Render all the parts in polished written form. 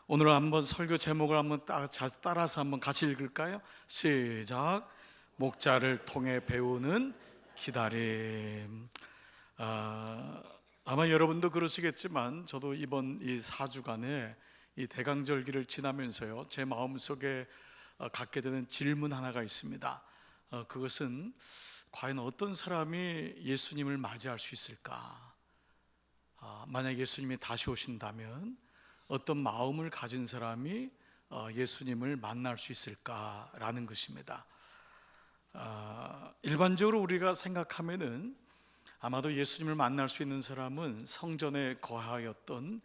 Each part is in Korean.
오늘 한번 설교 제목을 한번 따라서 한번 같이 읽을까요? 시작. 목자를 통해 배우는 기다림. 아마 여러분도 그러시겠지만 저도 이번 이 4주간에 이 대강절기를 지나면서요, 제 마음속에 갖게 되는 질문 하나가 있습니다. 그것은 과연 어떤 사람이 예수님을 맞이할 수 있을까? 만약 예수님이 다시 오신다면 어떤 마음을 가진 사람이 예수님을 만날 수 있을까라는 것입니다. 일반적으로 우리가 생각하면은 아마도 예수님을 만날 수 있는 사람은 성전에 거하였던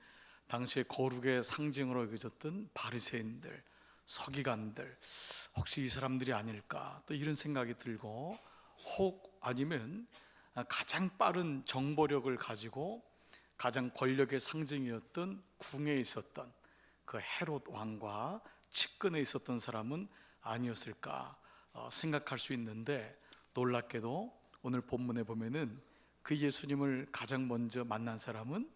당시의 거룩의 상징으로 여겨졌던 바리새인들, 서기관들, 혹시 이 사람들이 아닐까, 또 이런 생각이 들고, 혹 아니면 가장 빠른 정보력을 가지고 가장 권력의 상징이었던 궁에 있었던 그 헤롯 왕과 측근에 있었던 사람은 아니었을까 생각할 수 있는데, 놀랍게도 오늘 본문에 보면은 그 예수님을 가장 먼저 만난 사람은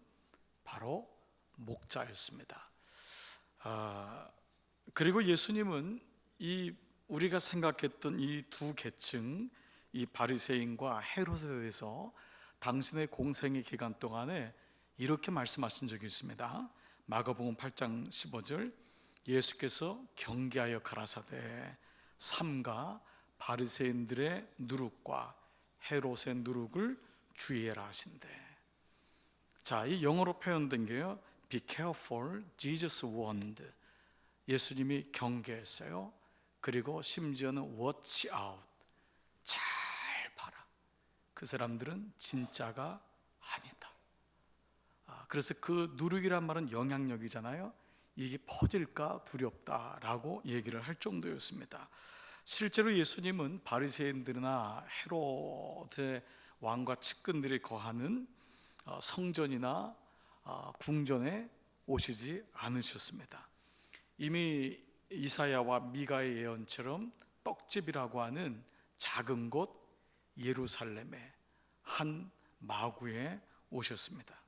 바로 목자였습니다. 그리고 예수님은 이 우리가 생각했던 이 두 계층, 이 바리새인과 헤롯에 대해서 당신의 공생의 기간 동안에 이렇게 말씀하신 적이 있습니다. 마가복음 8장 15절, 예수께서 경계하여 가라사대 삼가 바리새인들의 누룩과 헤롯의 누룩을 주의해라 하신대. 자, 이 영어로 표현된 게요, Be careful, Jesus warned. 예수님이 경계했어요. 그리고 심지어는 watch out, 잘 봐라. 그 사람들은 진짜가 아니다. 그래서 그 누룩이란 말은 영향력이잖아요. 이게 퍼질까 두렵다라고 얘기를 할 정도였습니다. 실제로 예수님은 바리새인들이나 헤롯의 왕과 측근들이 거하는 성전이나 궁전에 오시지 않으셨습니다. 이미 이사야와 미가의 예언처럼 떡집이라고 하는 작은 곳 예루살렘의 한 마구에 오셨습니다.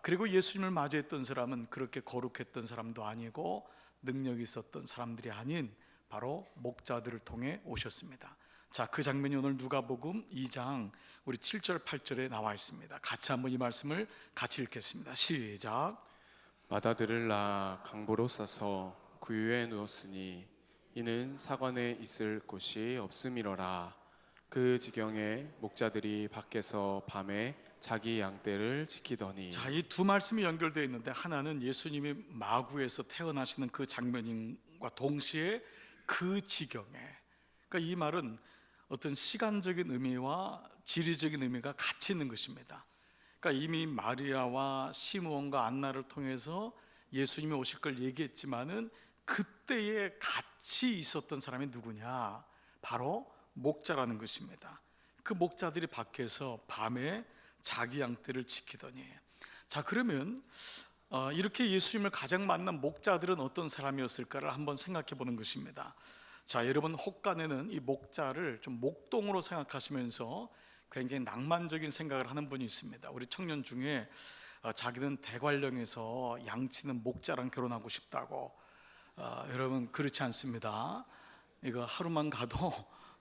그리고 예수님을 맞이했던 사람은 그렇게 거룩했던 사람도 아니고 능력이 있었던 사람들이 아닌 바로 목자들을 통해 오셨습니다. 자, 그 장면이 오늘 누가복음 2장 우리 7절 8절에 나와 있습니다. 같이 한번 이 말씀을 같이 읽겠습니다. 시작. 맏아들을 낳아 강보로 싸서 구유에 누웠으니 이는 사관에 있을 곳이 없음이로라. 그 지경에 목자들이 밖에서 밤에 자기 양떼를 지키더니. 자, 이 두 말씀이 연결되어 있는데, 하나는 예수님이 마구에서 태어나시는 그 장면과 동시에 그 지경에, 그러니까 이 말은 어떤 시간적인 의미와 지리적인 의미가 같이 있는 것입니다. 그러니까 이미 마리아와 시므온과 안나를 통해서 예수님이 오실 걸 얘기했지만은 그때에 같이 있었던 사람이 누구냐? 바로 목자라는 것입니다. 그 목자들이 밖에서 밤에 자기 양떼를 지키더니. 자, 그러면 이렇게 예수님을 가장 만난 목자들은 어떤 사람이었을까를 한번 생각해 보는 것입니다. 자, 여러분, 혹간에는 이 목자를 좀 목동으로 생각하시면서 굉장히 낭만적인 생각을 하는 분이 있습니다. 우리 청년 중에 자기는 대관령에서 양치는 목자랑 결혼하고 싶다고. 여러분, 그렇지 않습니다. 이거 하루만 가도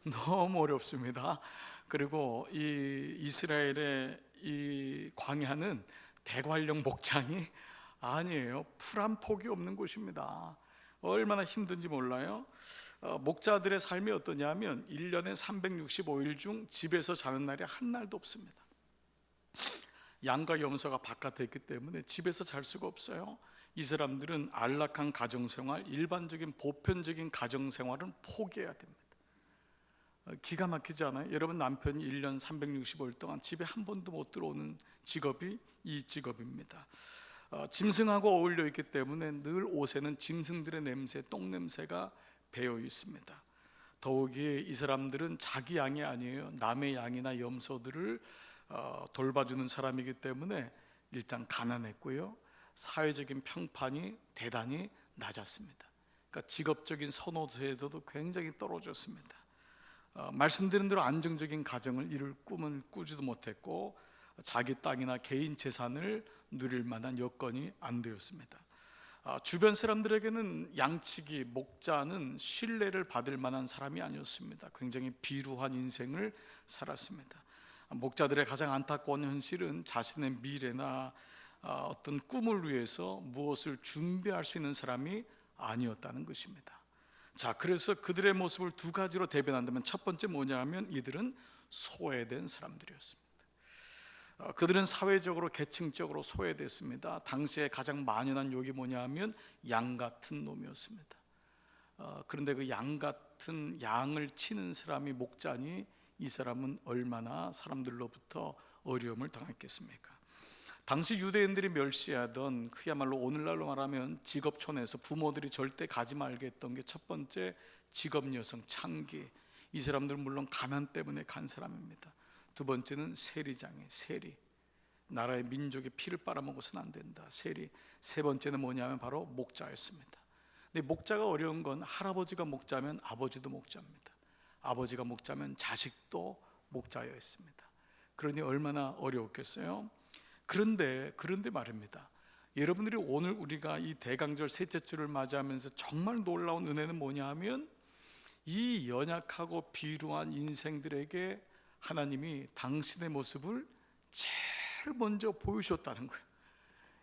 너무 어렵습니다. 그리고 이 이스라엘의 이 광야는 대관령 목장이 아니에요. 풀 한 폭이 없는 곳입니다. 얼마나 힘든지 몰라요. 목자들의 삶이 어떠냐면 1년에 365일 중 집에서 자는 날이 한 날도 없습니다. 양과 염소가 바깥에 있기 때문에 집에서 잘 수가 없어요. 이 사람들은 안락한 가정생활, 일반적인 보편적인 가정생활은 포기해야 됩니다. 기가 막히지 않아요? 여러분, 남편이 1년 365일 동안 집에 한 번도 못 들어오는 직업이 이 직업입니다. 짐승하고 어울려 있기 때문에 늘 옷에는 짐승들의 냄새, 똥냄새가 배어 있습니다. 더욱이 이 사람들은 자기 양이 아니에요. 남의 양이나 염소들을 돌봐주는 사람이기 때문에 일단 가난했고요, 사회적인 평판이 대단히 낮았습니다. 그러니까 직업적인 선호도에도 굉장히 떨어졌습니다. 말씀드린 대로 안정적인 가정을 이룰 꿈은 꾸지도 못했고 자기 땅이나 개인 재산을 누릴 만한 여건이 안 되었습니다. 주변 사람들에게는 양치기 목자는 신뢰를 받을 만한 사람이 아니었습니다. 굉장히 비루한 인생을 살았습니다. 목자들의 가장 안타까운 현실은 자신의 미래나 어떤 꿈을 위해서 무엇을 준비할 수 있는 사람이 아니었다는 것입니다. 자, 그래서 그들의 모습을 두 가지로 대변한다면, 첫 번째 뭐냐 하면 이들은 소외된 사람들이었습니다. 그들은 사회적으로 계층적으로 소외됐습니다. 당시에 가장 만연한 욕이 뭐냐 하면 양 같은 놈이었습니다. 그런데 그 양 같은 양을 치는 사람이 목자니 이 사람은 얼마나 사람들로부터 어려움을 당했겠습니까? 당시 유대인들이 멸시하던, 그야말로 오늘날로 말하면 직업촌에서 부모들이 절대 가지 말게 했던 게 첫 번째 직업 여성 창기. 이 사람들은 물론 가난 때문에 간 사람입니다. 두 번째는 세리장애, 세리. 나라의 민족의 피를 빨아먹어서는 안 된다, 세리. 세 번째는 뭐냐면 바로 목자였습니다. 근데 목자가 어려운 건 할아버지가 목자면 아버지도 목자입니다. 아버지가 목자면 자식도 목자였습니다. 그러니 얼마나 어려웠겠어요? 그런데 말입니다. 여러분들이 오늘 우리가 이 대강절 셋째 주를 맞이하면서 정말 놀라운 은혜는 뭐냐 하면 이 연약하고 비루한 인생들에게 하나님이 당신의 모습을 제일 먼저 보여주셨다는 거예요.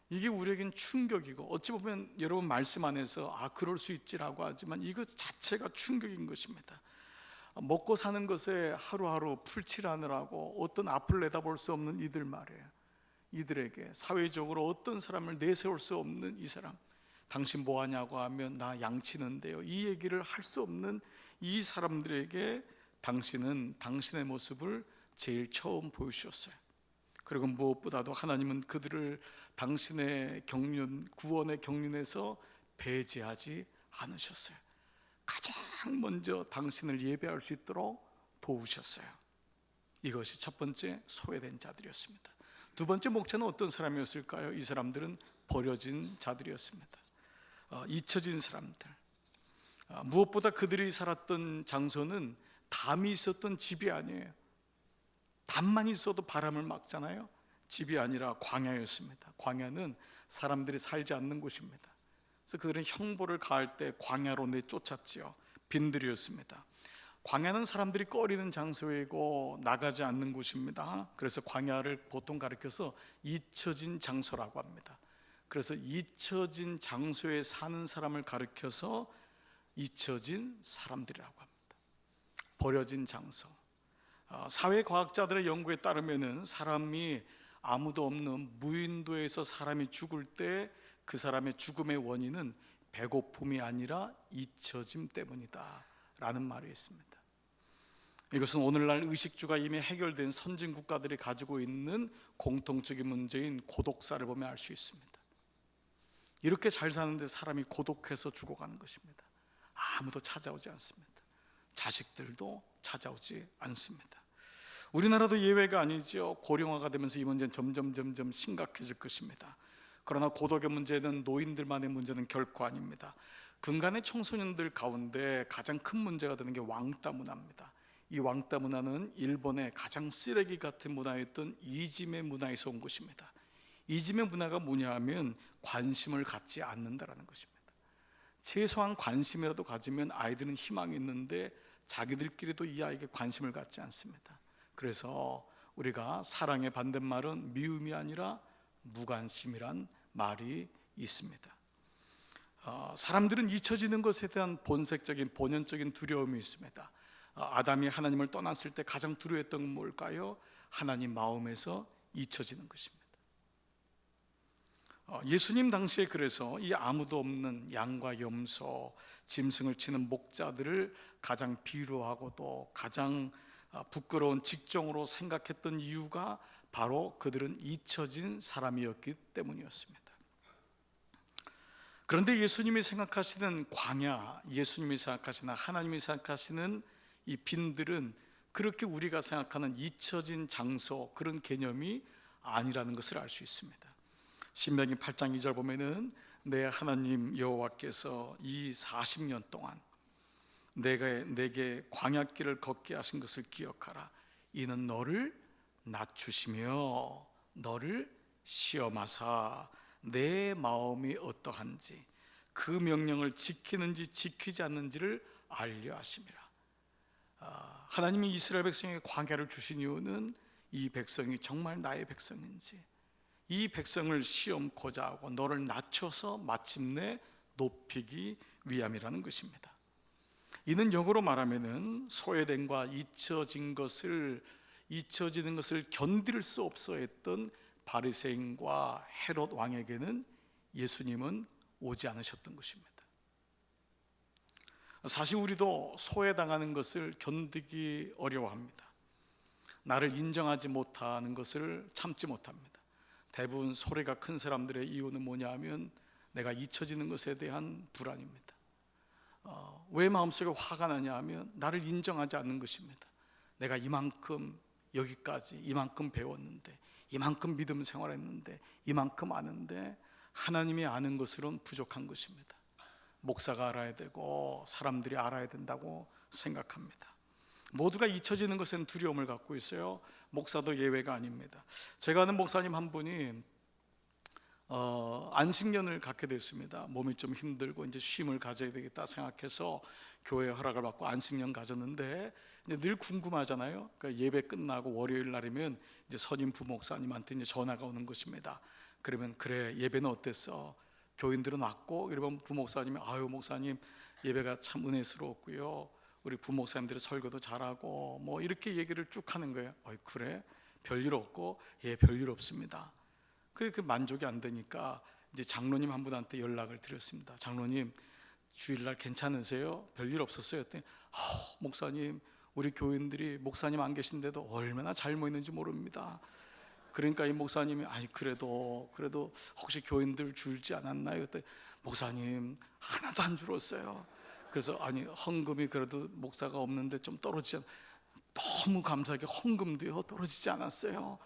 이게 우리에겐 충격이고, 어찌 보면 여러분 말씀 안에서 그럴 수 있지라고 하지만 이것 자체가 충격인 것입니다. 먹고 사는 것에 하루하루 풀칠하느라고 어떤 앞을 내다볼 수 없는 이들 말이에요. 이들에게 사회적으로 어떤 사람을 내세울 수 없는 이 사람, 당신 뭐 하냐고 하면 나 양치는데요, 이 얘기를 할 수 없는 이 사람들에게 당신은 당신의 모습을 제일 처음 보여주셨어요. 그리고 무엇보다도 하나님은 그들을 당신의 경륜, 구원의 경륜에서 배제하지 않으셨어요. 가장 먼저 당신을 예배할 수 있도록 도우셨어요. 이것이 첫 번째 소외된 자들이었습니다. 두 번째 목자는 어떤 사람이었을까요? 이 사람들은 버려진 자들이었습니다. 잊혀진 사람들. 무엇보다 그들이 살았던 장소는 담이 있었던 집이 아니에요. 담만 있어도 바람을 막잖아요. 집이 아니라 광야였습니다. 광야는 사람들이 살지 않는 곳입니다. 그래서 그들은 형벌을 가할 때 광야로 내쫓았지요. 빈들이었습니다. 광야는 사람들이 꺼리는 장소이고 나가지 않는 곳입니다. 그래서 광야를 보통 가리켜서 잊혀진 장소라고 합니다. 그래서 잊혀진 장소에 사는 사람을 가리켜서 잊혀진 사람들이라고 합니다. 버려진 장소. 사회과학자들의 연구에 따르면 사람이 아무도 없는 무인도에서 사람이 죽을 때 그 사람의 죽음의 원인은 배고픔이 아니라 잊혀짐 때문이다 라는 말이 있습니다. 이것은 오늘날 의식주가 이미 해결된 선진 국가들이 가지고 있는 공통적인 문제인 고독사를 보면 알 수 있습니다. 이렇게 잘 사는데 사람이 고독해서 죽어가는 것입니다. 아무도 찾아오지 않습니다. 자식들도 찾아오지 않습니다. 우리나라도 예외가 아니죠. 고령화가 되면서 이 문제는 점점 심각해질 것입니다. 그러나 고독의 문제는 노인들만의 문제는 결코 아닙니다. 근간의 청소년들 가운데 가장 큰 문제가 되는 게 왕따 문화입니다. 이 왕따 문화는 일본의 가장 쓰레기 같은 문화였던 이지메 문화에서 온 것입니다. 이지메 문화가 뭐냐 하면 관심을 갖지 않는다라는 것입니다. 최소한 관심이라도 가지면 아이들은 희망이 있는데 자기들끼리도 이 아이에게 관심을 갖지 않습니다. 그래서 우리가 사랑의 반대말은 미움이 아니라 무관심이란 말이 있습니다. 사람들은 잊혀지는 것에 대한 본색적인 본연적인 두려움이 있습니다. 아담이 하나님을 떠났을 때 가장 두려워했던 건 뭘까요? 하나님 마음에서 잊혀지는 것입니다. 예수님 당시에 그래서 이 아무도 없는 양과 염소, 짐승을 치는 목자들을 가장 비루하고도 가장 부끄러운 직종으로 생각했던 이유가 바로 그들은 잊혀진 사람이었기 때문이었습니다. 그런데 예수님이 생각하시는 광야, 예수님이 생각하시는 하나님이 생각하시는 이 빈들은 그렇게 우리가 생각하는 잊혀진 장소, 그런 개념이 아니라는 것을 알 수 있습니다. 신명기 8장 2절 보면은 내 하나님 여호와께서 이 40년 동안 내게 광야길을 걷게 하신 것을 기억하라. 이는 너를 낮추시며 너를 시험하사 내 마음이 어떠한지, 그 명령을 지키는지 지키지 않는지를 알려 하심이라. 하나님이 이스라엘 백성에게 광야를 주신 이유는 이 백성이 정말 나의 백성인지, 이 백성을 시험코자 하고 너를 낮춰서 마침내 높이기 위함이라는 것입니다. 이는 역으로 말하면은 소외됨과 잊혀지는 것을 견딜 수 없어 했던 바리새인과 헤롯 왕에게는 예수님은 오지 않으셨던 것입니다. 사실 우리도 소외당하는 것을 견디기 어려워합니다. 나를 인정하지 못하는 것을 참지 못합니다. 대부분 소리가 큰 사람들의 이유는 뭐냐 하면 내가 잊혀지는 것에 대한 불안입니다. 왜 마음속에 화가 나냐 하면 나를 인정하지 않는 것입니다. 내가 이만큼 여기까지 이만큼 배웠는데, 이만큼 믿음 생활했는데, 이만큼 아는데 하나님이 아는 것으로는 부족한 것입니다. 목사가 알아야 되고 사람들이 알아야 된다고 생각합니다. 모두가 잊혀지는 것에는 두려움을 갖고 있어요. 목사도 예외가 아닙니다. 제가 아는 목사님 한 분이 안식년을 갖게 됐습니다. 몸이 좀 힘들고 이제 쉼을 가져야 되겠다 생각해서 교회 허락을 받고 안식년 가졌는데, 늘 궁금하잖아요. 그러니까 예배 끝나고 월요일 날이면 이제 선임 부목사님한테 이제 전화가 오는 것입니다. 그러면 그래, 예배는 어땠어? 교인들은 왔고, 이러면 부목사님이 아유 목사님 예배가 참 은혜스러웠고요, 우리 부목사님들이 설교도 잘하고 뭐 이렇게 얘기를 쭉 하는 거예요. 그래? 별일 없고? 예, 별일 없습니다. 그 만족이 안 되니까 이제 장로님 한 분한테 연락을 드렸습니다. 장로님, 주일날 괜찮으세요? 별일 없었어요? 했더니 목사님, 우리 교인들이 목사님 안 계신데도 얼마나 잘 모이는지 모릅니다. 그러니까 이 목사님이 그래도 혹시 교인들 줄지 않았나요? 그때 목사님 하나도 안 줄었어요. 그래서 헌금이 그래도 목사가 없는데 좀 떨어지지 너무 감사하게 헌금도요 떨어지지 않았어요.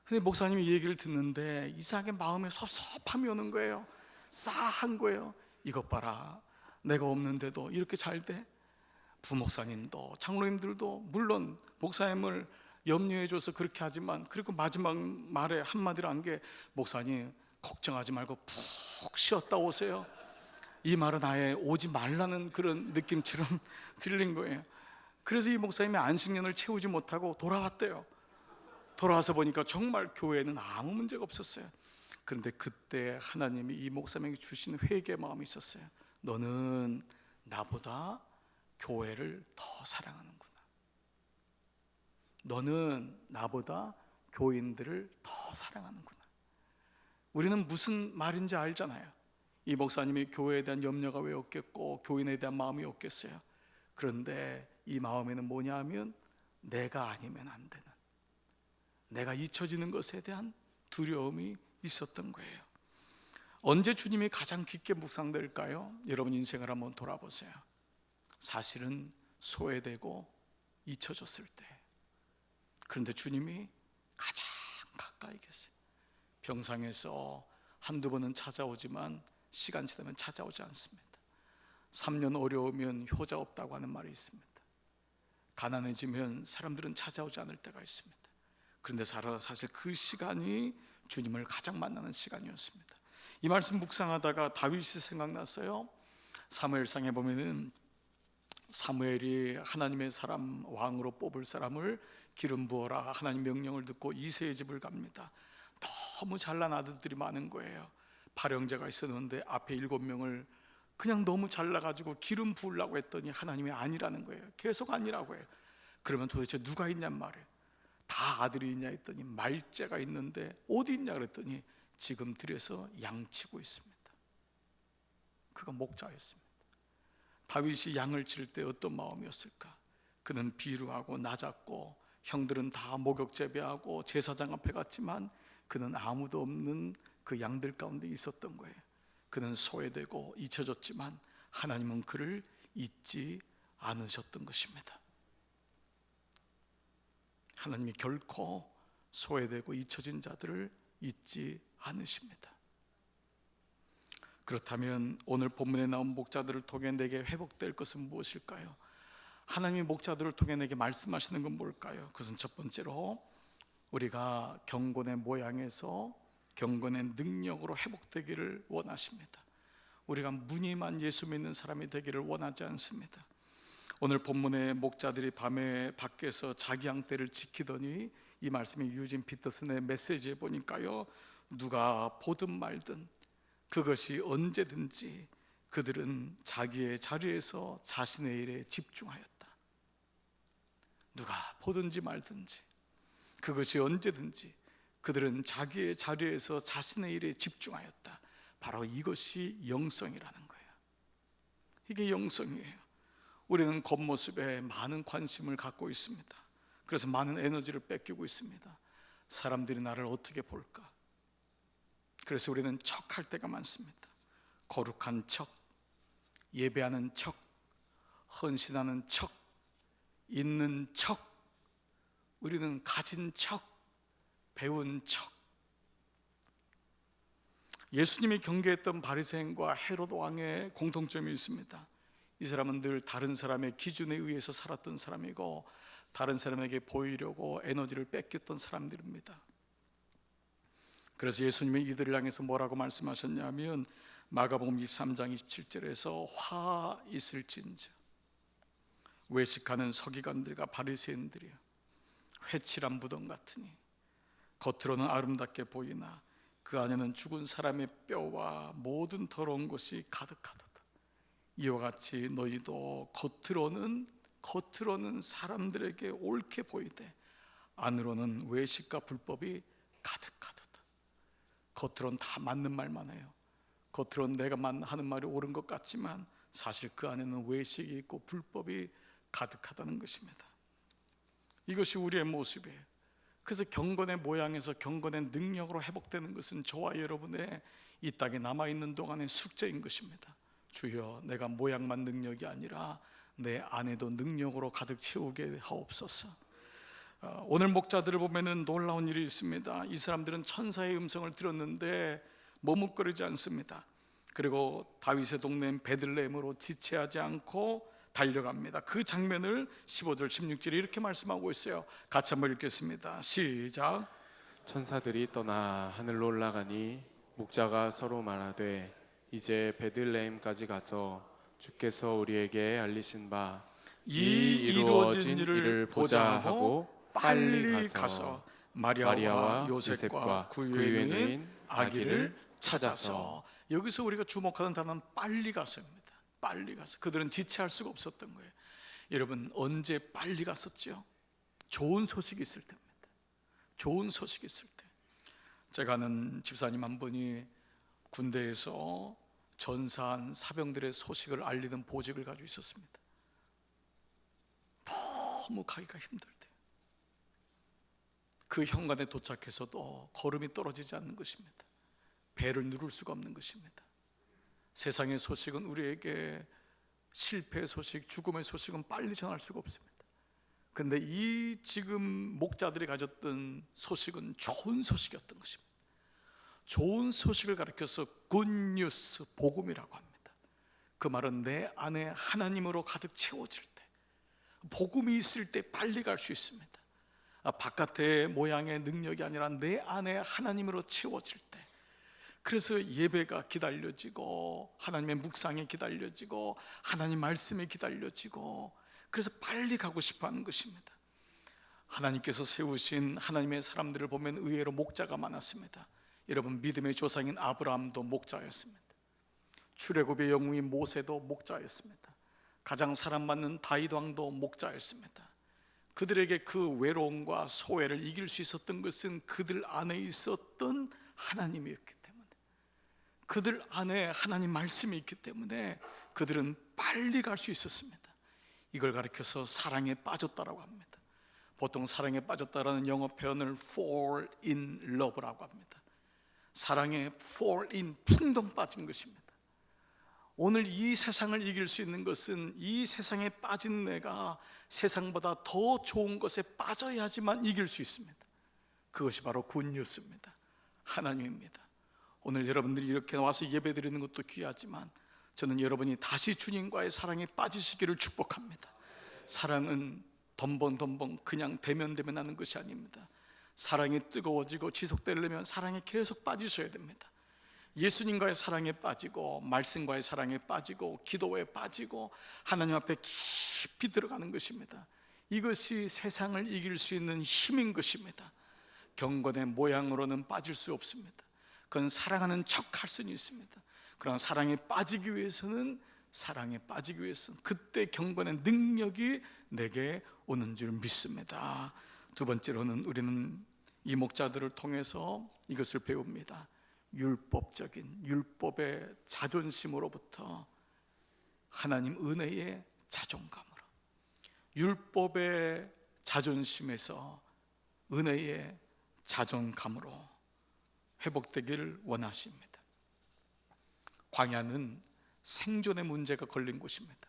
근데 목사님이 이 얘기를 듣는데 이상하게 마음에 섭섭함이 오는 거예요. 싸한 거예요. 이것 봐라, 내가 없는데도 이렇게 잘 돼? 부목사님도 장로님들도 물론 목사님을 염려해줘서 그렇게 하지만, 그리고 마지막 말에 한마디로 한 게 목사님 걱정하지 말고 푹 쉬었다 오세요. 이 말은 아예 오지 말라는 그런 느낌처럼 들린 거예요. 그래서 이 목사님이 안식년을 채우지 못하고 돌아왔대요. 돌아와서 보니까 정말 교회에는 아무 문제가 없었어요. 그런데 그때 하나님이 이 목사님에게 주신 회개의 마음이 있었어요. 너는 나보다 교회를 더 사랑하는구나. 너는 나보다 교인들을 더 사랑하는구나. 우리는 무슨 말인지 알잖아요. 이 목사님이 교회에 대한 염려가 왜 없겠고 교인에 대한 마음이 없겠어요. 그런데 이 마음에는 뭐냐 하면 내가 아니면 안 되는, 내가 잊혀지는 것에 대한 두려움이 있었던 거예요. 언제 주님이 가장 깊게 묵상될까요? 여러분 인생을 한번 돌아보세요. 사실은 소외되고 잊혀졌을 때. 그런데 주님이 가장 가까이 계세요. 병상에서 한두 번은 찾아오지만 시간 지나면 찾아오지 않습니다. 3년 어려우면 효자 없다고 하는 말이 있습니다. 가난해지면 사람들은 찾아오지 않을 때가 있습니다. 그런데 사실 그 시간이 주님을 가장 만나는 시간이었습니다. 이 말씀 묵상하다가 다윗이 생각났어요. 사무엘상에 보면은 사무엘이 하나님의 사람, 왕으로 뽑을 사람을 기름 부어라 하나님 명령을 듣고 이새의 집을 갑니다. 너무 잘난 아들들이 많은 거예요. 발형제가 있었는데 앞에 7명을 그냥 너무 잘나가지고 기름 부으려고 했더니 하나님이 아니라는 거예요. 계속 아니라고 해요. 그러면 도대체 누가 있냔 말이에요. 다 아들이 있냐 했더니 말째가 있는데 어디 있냐 그랬더니 지금 들에서 양치고 있습니다. 그가 목자였습니다. 다윗이 양을 칠 때 어떤 마음이었을까? 그는 비루하고 낮았고 형들은 다 목욕 재배하고 제사장 앞에 갔지만 그는 아무도 없는 그 양들 가운데 있었던 거예요. 그는 소외되고 잊혀졌지만 하나님은 그를 잊지 않으셨던 것입니다. 하나님이 결코 소외되고 잊혀진 자들을 잊지 않으십니다. 그렇다면 오늘 본문에 나온 목자들을 통해 내게 회복될 것은 무엇일까요? 하나님이 목자들을 통해 내게 말씀하시는 건 뭘까요? 그것은 첫 번째로 우리가 경건의 모양에서 경건의 능력으로 회복되기를 원하십니다. 우리가 무늬만 예수 믿는 사람이 되기를 원하지 않습니다. 오늘 본문의 목자들이 밤에 밖에서 자기 양떼를 지키더니, 이 말씀이 유진 피터슨의 메시지에 보니까요, 누가 보든 말든 그것이 언제든지 그들은 자기의 자리에서 자신의 일에 집중하였다. 누가 보든지 말든지 그것이 언제든지 그들은 자기의 자리에서 자신의 일에 집중하였다. 바로 이것이 영성이라는 거예요. 이게 영성이에요. 우리는 겉모습에 많은 관심을 갖고 있습니다. 그래서 많은 에너지를 뺏기고 있습니다. 사람들이 나를 어떻게 볼까? 그래서 우리는 척할 때가 많습니다. 거룩한 척, 예배하는 척, 헌신하는 척, 있는 척, 우리는 가진 척, 배운 척. 예수님이 경계했던 바리새인과 헤롯 왕의 공통점이 있습니다. 이 사람은 늘 다른 사람의 기준에 의해서 살았던 사람이고, 다른 사람에게 보이려고 에너지를 뺏겼던 사람들입니다. 그래서 예수님이 이들을 향해서 뭐라고 말씀하셨냐면, 마가복음 23장 27절에서 화 있을진저, 외식하는 서기관들과 바리새인들이요, 회칠한 무덤 같으니 겉으로는 아름답게 보이나 그 안에는 죽은 사람의 뼈와 모든 더러운 것이 가득하도다. 이와 같이 너희도 겉으로는 사람들에게 옳게 보이되 안으로는 외식과 불법이 가득하도다. 겉으로는 다 맞는 말만 해요. 겉으로는 내가 하는 말이 옳은 것 같지만 사실 그 안에는 외식이 있고 불법이 가득하다는 것입니다. 이것이 우리의 모습이에요. 그래서 경건의 모양에서 경건의 능력으로 회복되는 것은 저와 여러분의 이 땅에 남아있는 동안의 숙제인 것입니다. 주여, 내가 모양만 능력이 아니라 내 안에도 능력으로 가득 채우게 하옵소서. 오늘 목자들을 보면은 놀라운 일이 있습니다. 이 사람들은 천사의 음성을 들었는데 머뭇거리지 않습니다. 그리고 다윗의 동네인 베들레헴으로 지체하지 않고 달려갑니다. 그 장면을 15절 16절에 이렇게 말씀하고 있어요. 같이 한번 읽겠습니다. 시작. 천사들이 떠나 하늘로 올라가니 목자가 서로 말하되 이제 베들레헴까지 가서 주께서 우리에게 알리신 바 이 이루어진 일을 보자 하고 빨리 가서 마리아와 요셉과 구유에 누인 아기를 찾아서. 여기서 우리가 주목하는 단어는 빨리 가서입니다. 빨리 가서. 그들은 지체할 수가 없었던 거예요. 여러분, 언제 빨리 갔었죠? 좋은 소식이 있을 때입니다. 좋은 소식이 있을 때. 제가 아는 집사님 한 분이 군대에서 전사한 사병들의 소식을 알리는 보직을 가지고 있었습니다. 너무 가기가 힘들 때 그 현관에 도착해서도 걸음이 떨어지지 않는 것입니다. 배를 누를 수가 없는 것입니다. 세상의 소식은 우리에게 실패의 소식, 죽음의 소식은 빨리 전할 수가 없습니다. 그런데 이 지금 목자들이 가졌던 소식은 좋은 소식이었던 것입니다. 좋은 소식을 가리켜서 굿뉴스, 복음이라고 합니다. 그 말은 내 안에 하나님으로 가득 채워질 때, 복음이 있을 때 빨리 갈 수 있습니다. 바깥의 모양의 능력이 아니라 내 안에 하나님으로 채워질 때, 그래서 예배가 기다려지고 하나님의 묵상이 기다려지고 하나님 말씀이 기다려지고, 그래서 빨리 가고 싶어하는 것입니다. 하나님께서 세우신 하나님의 사람들을 보면 의외로 목자가 많았습니다. 여러분, 믿음의 조상인 아브라함도 목자였습니다. 출애굽의 영웅인 모세도 목자였습니다. 가장 사랑받는 다윗 왕도 목자였습니다. 그들에게 그 외로움과 소외를 이길 수 있었던 것은 그들 안에 있었던 하나님이었기 때문에, 그들 안에 하나님 말씀이 있기 때문에 그들은 빨리 갈 수 있었습니다. 이걸 가리켜서 사랑에 빠졌다라고 합니다. 보통 사랑에 빠졌다라는 영어 표현을 fall in love라고 합니다. 사랑에 fall in, 풍덩 빠진 것입니다. 오늘 이 세상을 이길 수 있는 것은 이 세상에 빠진 내가 세상보다 더 좋은 것에 빠져야지만 이길 수 있습니다. 그것이 바로 굿뉴스입니다. 하나님입니다. 오늘 여러분들이 이렇게 와서 예배드리는 것도 귀하지만 저는 여러분이 다시 주님과의 사랑에 빠지시기를 축복합니다. 사랑은 덤벙 그냥 대면하는 것이 아닙니다. 사랑이 뜨거워지고 지속되려면 사랑에 계속 빠지셔야 됩니다. 예수님과의 사랑에 빠지고 말씀과의 사랑에 빠지고 기도에 빠지고 하나님 앞에 깊이 들어가는 것입니다. 이것이 세상을 이길 수 있는 힘인 것입니다. 경건의 모양으로는 빠질 수 없습니다. 그건 사랑하는 척 할 수는 있습니다. 그러나 사랑에 빠지기 위해서는 그때 경건의 능력이 내게 오는 줄 믿습니다. 두 번째로는 우리는 이 목자들을 통해서 이것을 배웁니다. 율법의 자존심으로부터 하나님 은혜의 자존감으로, 율법의 자존심에서 은혜의 자존감으로 회복되기를 원하십니다. 광야는 생존의 문제가 걸린 곳입니다.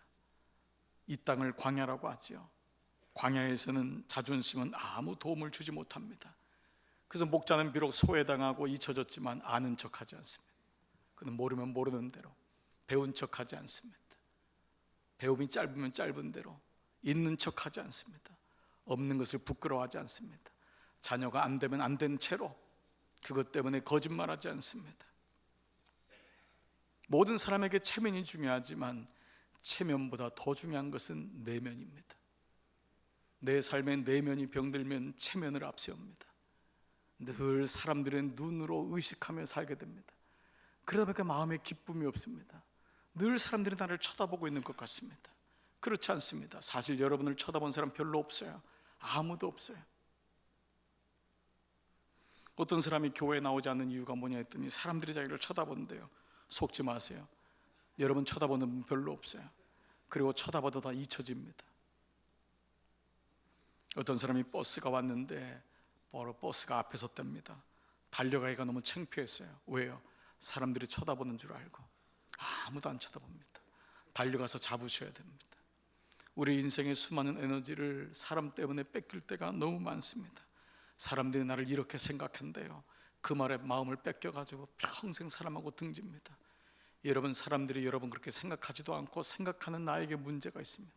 이 땅을 광야라고 하죠. 광야에서는 자존심은 아무 도움을 주지 못합니다. 그래서 목자는 비록 소외당하고 잊혀졌지만 아는 척하지 않습니다. 그는 모르면 모르는 대로, 배운 척하지 않습니다. 배움이 짧으면 짧은 대로 있는 척하지 않습니다. 없는 것을 부끄러워하지 않습니다. 자녀가 안 되면 안 된 채로 그것 때문에 거짓말하지 않습니다. 모든 사람에게 체면이 중요하지만 체면보다 더 중요한 것은 내면입니다. 내 삶의 내면이 병들면 체면을 앞세웁니다. 늘 사람들의 눈으로 의식하며 살게 됩니다. 그러다 보니까 마음에 기쁨이 없습니다. 늘 사람들이 나를 쳐다보고 있는 것 같습니다. 그렇지 않습니다. 사실 여러분을 쳐다본 사람 별로 없어요. 아무도 없어요. 어떤 사람이 교회에 나오지 않는 이유가 뭐냐 했더니 사람들이 자기를 쳐다본대요. 속지 마세요. 여러분 쳐다보는 분 별로 없어요. 그리고 쳐다봐도 다 잊혀집니다. 어떤 사람이 버스가 왔는데 바로 버스가 앞에 섰답니다. 달려가기가 너무 창피했어요. 왜요? 사람들이 쳐다보는 줄 알고. 아무도 안 쳐다봅니다. 달려가서 잡으셔야 됩니다. 우리 인생의 수많은 에너지를 사람 때문에 뺏길 때가 너무 많습니다. 사람들이 나를 이렇게 생각한대요. 그 말에 마음을 뺏겨가지고 평생 사람하고 등집니다. 여러분, 사람들이 여러분 그렇게 생각하지도 않고 생각하는 나에게 문제가 있습니다.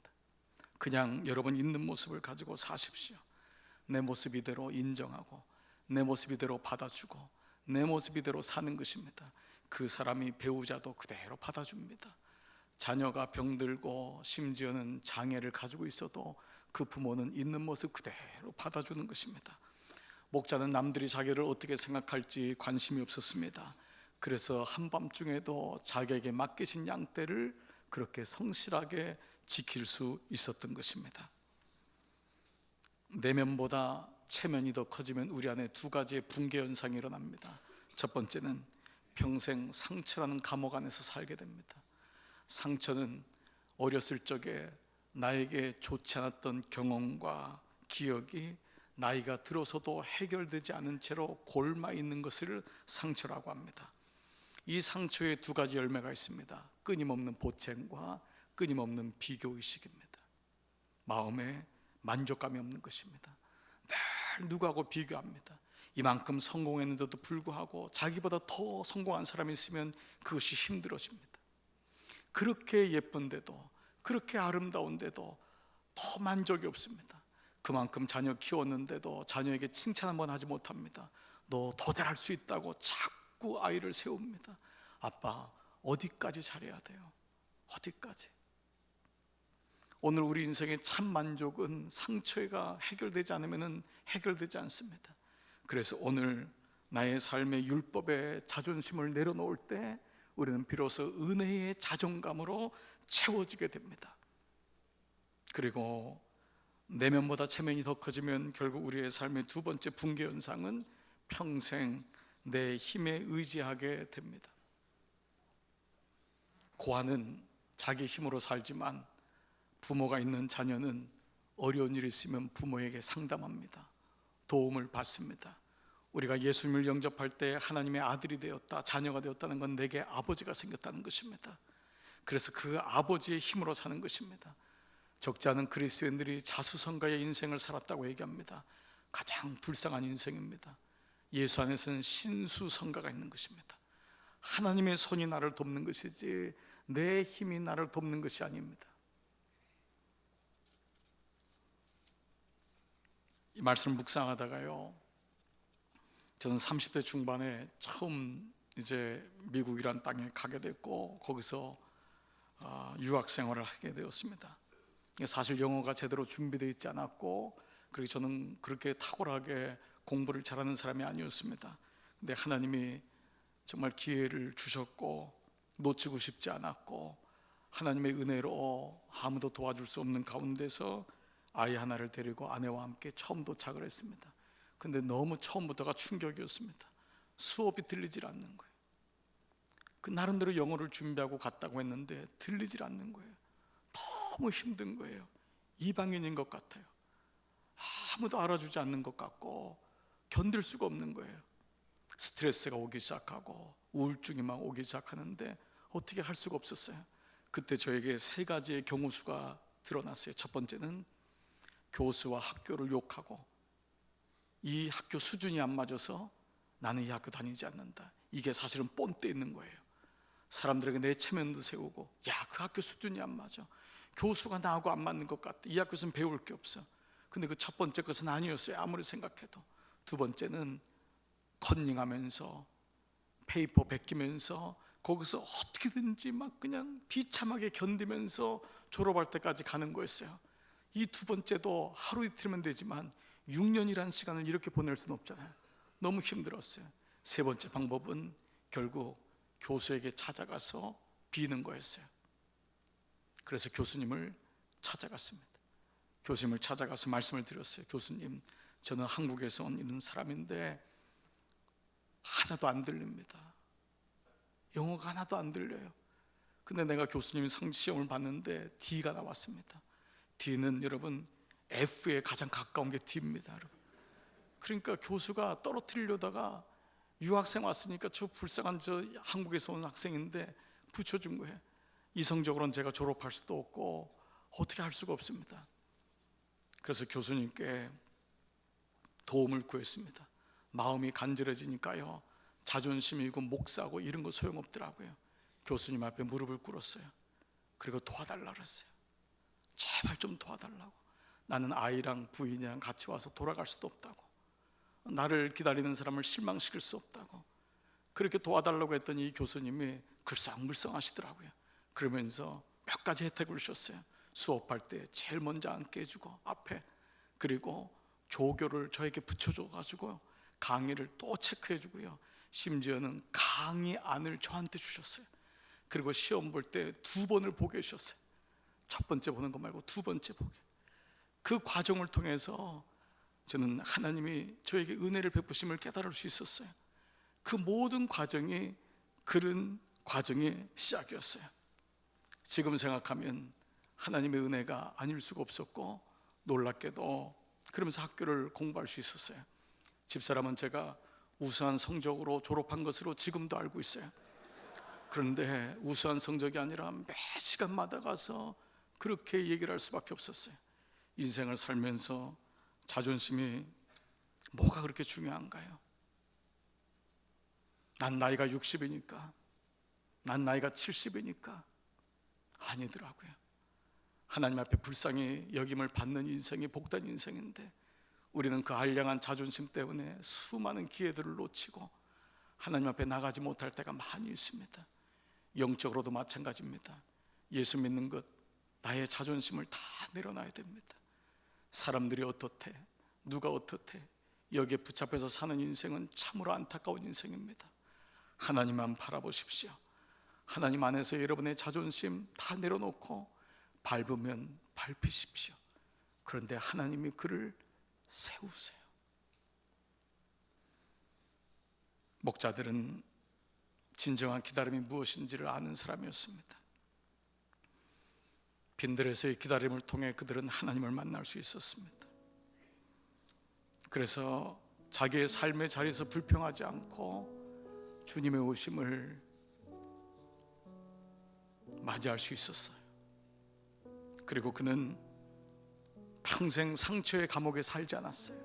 그냥 여러분 있는 모습을 가지고 사십시오. 내 모습 이대로 인정하고 내 모습 이대로 받아주고 내 모습 이대로 사는 것입니다. 그 사람이 배우자도 그대로 받아줍니다. 자녀가 병들고 심지어는 장애를 가지고 있어도 그 부모는 있는 모습 그대로 받아주는 것입니다. 목자는 남들이 자기를 어떻게 생각할지 관심이 없었습니다. 그래서 한밤중에도 자기에게 맡기신 양떼를 그렇게 성실하게 지킬 수 있었던 것입니다. 내면보다 체면이 더 커지면 우리 안에 두 가지의 붕괴 현상이 일어납니다. 첫 번째는 평생 상처라는 감옥 안에서 살게 됩니다. 상처는 어렸을 적에 나에게 좋지 않았던 경험과 기억이 나이가 들어서도 해결되지 않은 채로 골마 있는 것을 상처라고 합니다. 이 상처에 두 가지 열매가 있습니다. 끊임없는 보채과 끊임없는 비교의식입니다. 마음에 만족감이 없는 것입니다. 늘 누구하고 비교합니다. 이만큼 성공했는데도 불구하고 자기보다 더 성공한 사람이 있으면 그것이 힘들어집니다. 그렇게 예쁜데도, 그렇게 아름다운데도 더 만족이 없습니다. 그만큼 자녀 키웠는데도 자녀에게 칭찬 한번 하지 못합니다. 너 더 잘할 수 있다고 자꾸 아이를 세웁니다. 아빠, 어디까지 잘해야 돼요? 어디까지? 오늘 우리 인생의 참 만족은 상처가 해결되지 않으면 해결되지 않습니다. 그래서 오늘 나의 삶의 율법의 자존심을 내려놓을 때 우리는 비로소 은혜의 자존감으로 채워지게 됩니다. 그리고 내면보다 체면이 더 커지면 결국 우리의 삶의 두 번째 붕괴 현상은 평생 내 힘에 의지하게 됩니다. 고아는 자기 힘으로 살지만 부모가 있는 자녀는 어려운 일이 있으면 부모에게 상담합니다. 도움을 받습니다. 우리가 예수님을 영접할 때 하나님의 아들이 되었다, 자녀가 되었다는 건 내게 아버지가 생겼다는 것입니다. 그래서 그 아버지의 힘으로 사는 것입니다. 적지 않은 그리스도인들이 자수성가의 인생을 살았다고 얘기합니다. 가장 불쌍한 인생입니다. 예수 안에서는 신수성가가 있는 것입니다. 하나님의 손이 나를 돕는 것이지 내 힘이 나를 돕는 것이 아닙니다. 이 말씀을 묵상하다가요, 저는 30대 중반에 처음 이제 미국이란 땅에 가게 됐고 거기서 유학 생활을 하게 되었습니다. 사실 영어가 제대로 준비되어 있지 않았고 그리고 저는 그렇게 탁월하게 공부를 잘하는 사람이 아니었습니다. 근데 하나님이 정말 기회를 주셨고 놓치고 싶지 않았고 하나님의 은혜로 아무도 도와줄 수 없는 가운데서 아이 하나를 데리고 아내와 함께 처음 도착을 했습니다. 근데 너무 처음부터가 충격이었습니다. 수업이 들리질 않는 거예요. 그 나름대로 영어를 준비하고 갔다고 했는데 들리질 않는 거예요. 너무 힘든 거예요. 이방인인 것 같아요. 아무도 알아주지 않는 것 같고 견딜 수가 없는 거예요. 스트레스가 오기 시작하고 우울증이 막 오기 시작하는데 어떻게 할 수가 없었어요. 그때 저에게 세 가지의 경우수가 드러났어요. 첫 번째는 교수와 학교를 욕하고 이 학교 수준이 안 맞아서 나는 이 학교 다니지 않는다. 이게 사실은 본때 있는 거예요. 사람들에게 내 체면도 세우고 그 학교 수준이 안 맞아. 교수가 나하고 안 맞는 것 같아. 이 학교에서는 배울 게 없어. 근데 그 첫 번째 것은 아니었어요. 아무리 생각해도. 두 번째는 컨닝하면서 페이퍼 베끼면서 거기서 어떻게든지 막 그냥 비참하게 견디면서 졸업할 때까지 가는 거였어요. 이 두 번째도 하루 이틀이면 되지만 6년이라는 시간을 이렇게 보낼 수는 없잖아요. 너무 힘들었어요. 세 번째 방법은 결국 교수에게 찾아가서 비는 거였어요. 그래서 교수님을 찾아갔습니다. 교수님을 찾아가서 말씀을 드렸어요. 교수님, 저는 한국에서 온 이런 사람인데 하나도 안 들립니다. 영어가 하나도 안 들려요. 근데 내가 교수님이 성시험을 봤는데 D가 나왔습니다. D는 여러분 F에 가장 가까운 게 D입니다, 여러분. 그러니까 교수가 떨어뜨리려다가 유학생 왔으니까 저 불쌍한 저 한국에서 온 학생인데 붙여준 거예요. 이성적으로는 제가 졸업할 수도 없고 어떻게 할 수가 없습니다. 그래서 교수님께 도움을 구했습니다. 마음이 간절해지니까요, 자존심이고 목사고 이런 거 소용없더라고요. 교수님 앞에 무릎을 꿇었어요. 그리고 도와달라고 그랬어요. 제발 좀 도와달라고. 나는 아이랑 부인이랑 같이 와서 돌아갈 수도 없다고, 나를 기다리는 사람을 실망시킬 수 없다고. 그렇게 도와달라고 했더니 이 교수님이 글썽글썽하시더라고요. 그러면서 몇 가지 혜택을 주셨어요. 수업할 때 제일 먼저 앉게 해주고 앞에, 그리고 조교를 저에게 붙여줘가지고 강의를 또 체크해주고요. 심지어는 강의안을 저한테 주셨어요. 그리고 시험 볼 때 2번을 보게 해주셨어요. 첫 번째 보는 거 말고 2번째 보게. 그 과정을 통해서 저는 하나님이 저에게 은혜를 베푸심을 깨달을 수 있었어요. 그 모든 과정이 그런 과정의 시작이었어요. 지금 생각하면 하나님의 은혜가 아닐 수가 없었고, 놀랍게도 그러면서 학교를 공부할 수 있었어요. 집사람은 제가 우수한 성적으로 졸업한 것으로 지금도 알고 있어요. 그런데 우수한 성적이 아니라 매 시간마다 가서 그렇게 얘기를 할 수밖에 없었어요. 인생을 살면서 자존심이 뭐가 그렇게 중요한가요? 난 나이가 60이니까, 난 나이가 70이니까. 아니더라고요. 하나님 앞에 불쌍히 여김을 받는 인생이 복된 인생인데, 우리는 그 한량한 자존심 때문에 수많은 기회들을 놓치고 하나님 앞에 나가지 못할 때가 많이 있습니다. 영적으로도 마찬가지입니다. 예수 믿는 것, 나의 자존심을 다 내려놔야 됩니다. 사람들이 어떻대, 누가 어떻대, 여기에 붙잡혀서 사는 인생은 참으로 안타까운 인생입니다. 하나님만 바라보십시오. 하나님 안에서 여러분의 자존심 다 내려놓고 밟으면 밟히십시오. 그런데 하나님이 그를 세우세요. 목자들은 진정한 기다림이 무엇인지를 아는 사람이었습니다. 빈들에서의 기다림을 통해 그들은 하나님을 만날 수 있었습니다. 그래서 자기의 삶의 자리에서 불평하지 않고 주님의 오심을 맞이할 수 있었어요. 그리고 그는 평생 상처의 감옥에 살지 않았어요.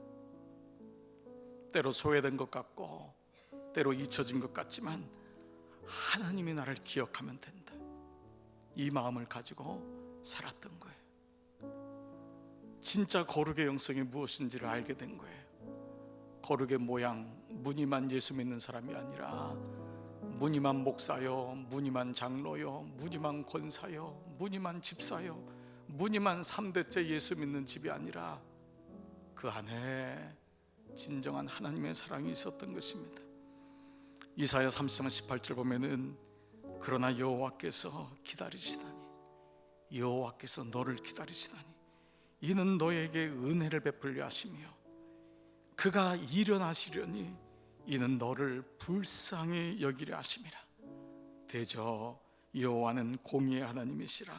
때로 소외된 것 같고 때로 잊혀진 것 같지만 하나님이 나를 기억하면 된다, 이 마음을 가지고 살았던 거예요. 진짜 거룩의 영성이 무엇인지를 알게 된 거예요. 거룩의 모양, 무늬만 예수 믿는 사람이 아니라 무늬만 목사요, 무늬만 장로요, 무늬만 권사요, 무늬만 집사요, 무늬만 3대째 예수 믿는 집이 아니라 그 안에 진정한 하나님의 사랑이 있었던 것입니다. 이사야 30장 18절 보면은 그러나 여호와께서 기다리시다니, 여호와께서 너를 기다리시다니 이는 너에게 은혜를 베풀려 하시며 그가 일어나시려니 이는 너를 불쌍히 여기려 하심이라. 대저 여호와는 공의의 하나님이시라.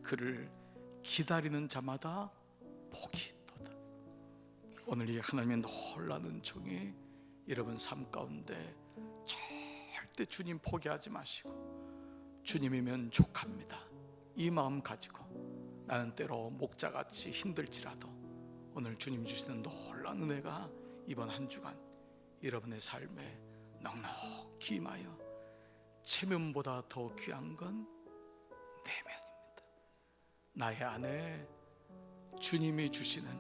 그를 기다리는 자마다 복이 있도다. 오늘 이 하나님의 놀라운 은총이 여러분 삶 가운데 절대 주님 포기하지 마시고, 주님이면 족합니다, 이 마음 가지고 나는 때로 목자같이 힘들지라도 오늘 주님 주시는 놀라운 은혜가 이번 한 주간 여러분의 삶에 넉넉히 임하여 체면보다 더 귀한 건 내면입니다. 나의 안에 주님이 주시는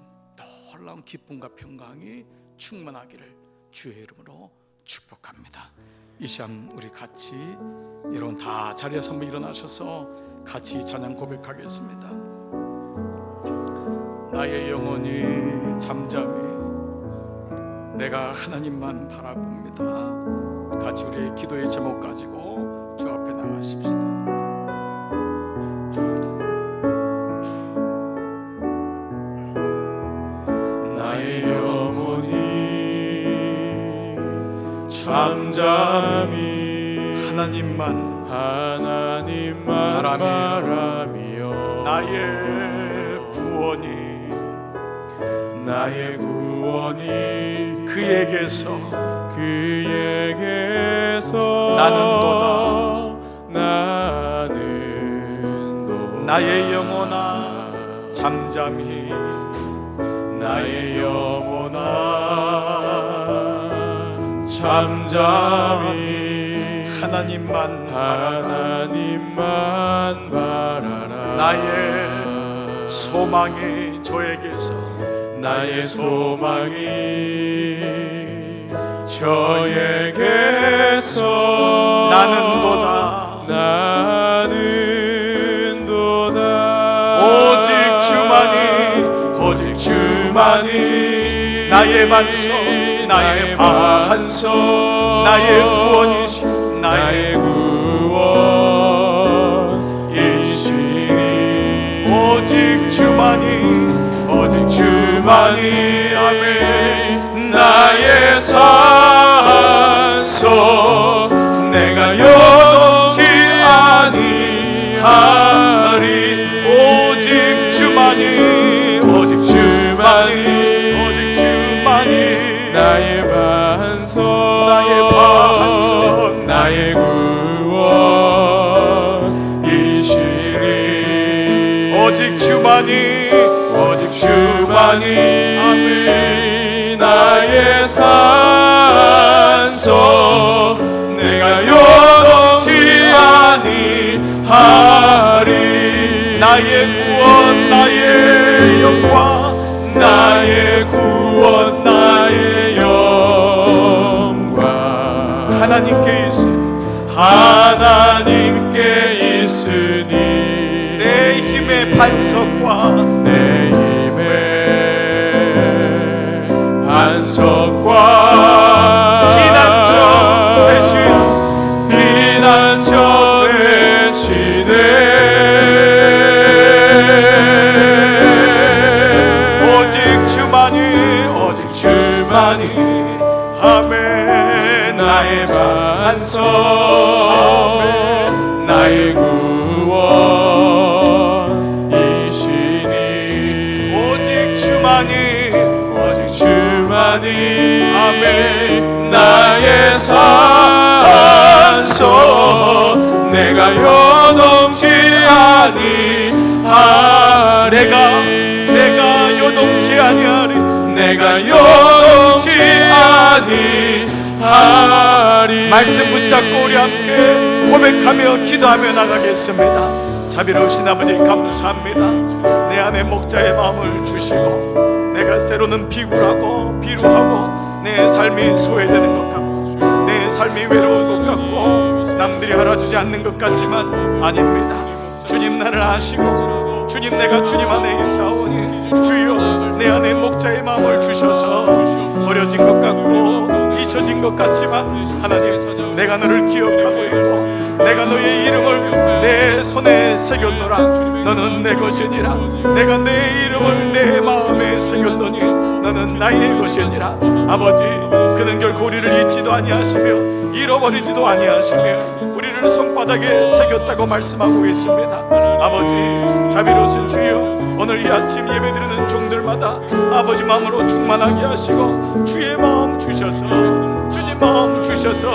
놀라운 기쁨과 평강이 충만하기를 주의 이름으로 축복합니다. 이 시간 우리 같이 여러분 다 자리에서 한번 일어나셔서 같이 찬양 고백하겠습니다. 나의 영혼이 잠잠히 내가 하나님만 바라봅니다. 같이 우리의 기도의 제목 가지고 주 앞에 나가십시다. 나의 영혼이 잠잠히 하나님만 바라며 나의 구원이 그에게서 나는 나의 영혼아 잠잠히 나의 영혼아 잠잠히 하나님만 바라라. 나의 소망이 저에게서 나의 소망이 저에게서 나는 도다 오직 주만이 나의 반석 나의 구원이시니 오직 주만이 아멘. 나의 산소 내가 여동치 아니하리. 오직 주만이 나의 반석 나의 구원이시니 오직 주만이 아멘. 나의 산소 내가 여동치 아니하리. 나의 구원 나의 영광 나의 구원 나의 영광 하나님께 있으니 내 힘의 반석과 피난처 대신에 오직 주만이 아멘. 나의 반석 나의 구원이시니 오직 주만이 아멘. 나의 산소 내가 여동치 아니하리. 내가 요동치 아니하리. 말씀 붙잡고 우리 함께 고백하며 기도하며 나가겠습니다. 자비로우신 아버지 감사합니다. 내 안에 목자의 마음을 주시고 내가 때로는 비굴하고 비루하고 내 삶이 소외되는 것 같고 내 삶이 외로운 것 같고 남들이 알아주지 않는 것 같지만 아닙니다. 주님 나를 아시고 주님 내가 주님 안에 있사오니 주여 내 안에 목자의 마음을 주셔서 버려진 것 같고 잊혀진 것 같지만 하나님 내가 너를 기억하고 있고 내가 너의 이름을 내 손에 새겼노라. 너는 내 것이니라. 내가 내 이름을 내 마음에 새겼노니 너는 나의 것이니라. 아버지 그는 결코 우리를 잊지도 아니하시며 잃어버리지도 아니하시며 우리를 손바닥에 새겼다고 말씀하고 있습니다. 아버지 자비로우신 주여 오늘 이 아침 예배드리는 종들마다 아버지 마음으로 충만하게 하시고 주의 마음 주셔서 주님 마음 주셔서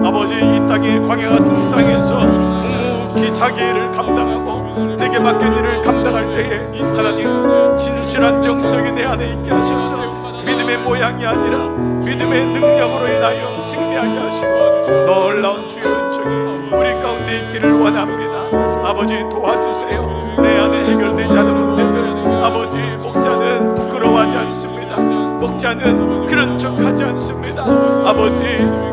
아버지 이 땅에 광야 같은 땅에서 묵묵히 자기 일을 감당하고 내게 맡긴 일을 감당할 때에 하나님 진실한 정성이 내 안에 있게 하셔서 믿음의 모양이 아니라 믿음의 능력으로 인하여 승리하게 하시고 놀라운 주의 은총이 우리 가운데 있기를 원합니다. 아버지 도와주세요. 내 안에 해결되지 않은 문제들 아버지 목자는 부끄러워하지 않습니다. 목자는 그런 척하지 않습니다. 아버지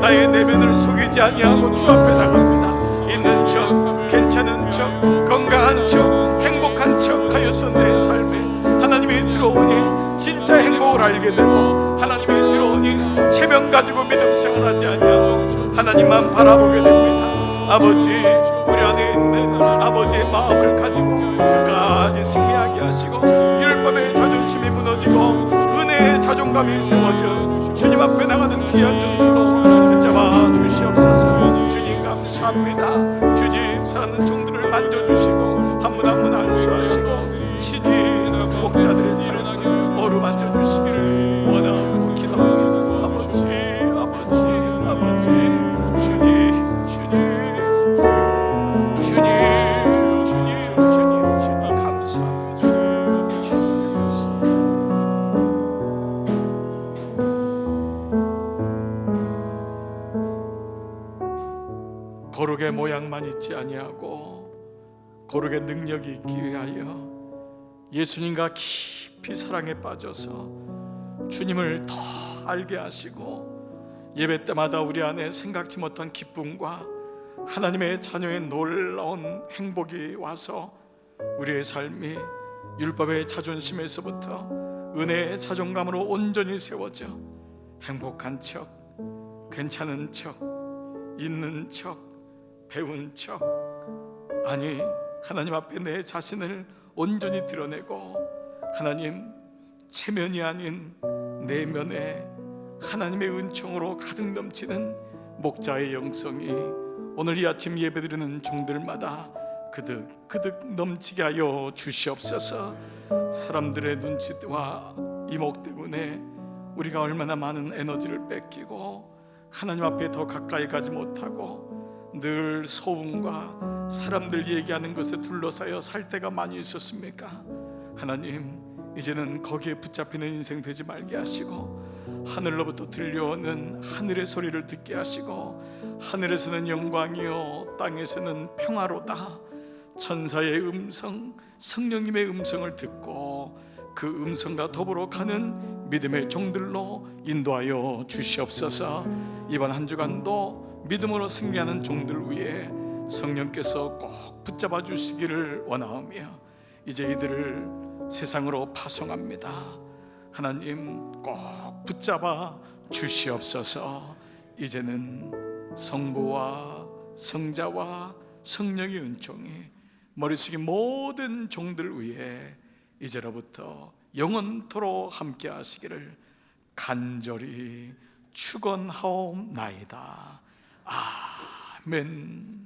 나의 내면을 속이지 아니하고 주 앞에 나갑니다. 있는 척 괜찮은 척 건강한 척 행복한 척 하였던 내 삶에 하나님이 들어오니 진짜 행복을 알게 되고 하나님이 들어오니 체면 가지고 믿음 생활하지 아니하고 하나님만 바라보게 됩니다. 아버지 우리 안에 있는 아버지의 마음을 가지고 끝까지 승리하게 하시고 율법의 자존심이 무너지고 은혜의 자존감이 세워져 주님 앞에 나가는 귀한 종들로 붙잡아 주시옵소서. 주님 감사합니다. 주님 사랑하는 종들을 만져주시고 한 분 한 분 안수하시고 신이 목자들의 삶을 어루만져 주시기를 원하고 기도합니다. 아버지 아버지 아버지 주님 주님 주님 주님 주님 주님 감사합니다. 주님 감사합니다. 거룩의 모양만 있지 아니하고 거룩의 능력이 있기 위하여 예수님과 깊이 사랑에 빠져서 주님을 더 알게 하시고 예배 때마다 우리 안에 생각지 못한 기쁨과 하나님의 자녀의 놀라운 행복이 와서 우리의 삶이 율법의 자존심에서부터 은혜의 자존감으로 온전히 세워져 행복한 척, 괜찮은 척, 있는 척, 배운 척 아니 하나님 앞에 내 자신을 온전히 드러내고 하나님 체면이 아닌 내면에 하나님의 은총으로 가득 넘치는 목자의 영성이 오늘 이 아침 예배드리는 종들마다 그득 넘치게 하여 주시옵소서. 사람들의 눈치와 이목 때문에 우리가 얼마나 많은 에너지를 뺏기고 하나님 앞에 더 가까이 가지 못하고 늘 소음과 사람들 얘기하는 것에 둘러싸여 살 때가 많이 있었습니까? 하나님 이제는 거기에 붙잡히는 인생 되지 말게 하시고 하늘로부터 들려오는 하늘의 소리를 듣게 하시고 하늘에서는 영광이요 땅에서는 평화로다 천사의 음성 성령님의 음성을 듣고 그 음성과 더불어 가는 믿음의 종들로 인도하여 주시옵소서. 이번 한 주간도 믿음으로 승리하는 종들 위에 성령께서 꼭 붙잡아 주시기를 원하오며 이제 이들을 세상으로 파송합니다. 하나님 꼭 붙잡아 주시옵소서. 이제는 성부와 성자와 성령의 은총이 머리 숙이 모든 종들 위에 이제로부터 영원토록 함께 하시기를 간절히 축원하옵나이다. 아멘.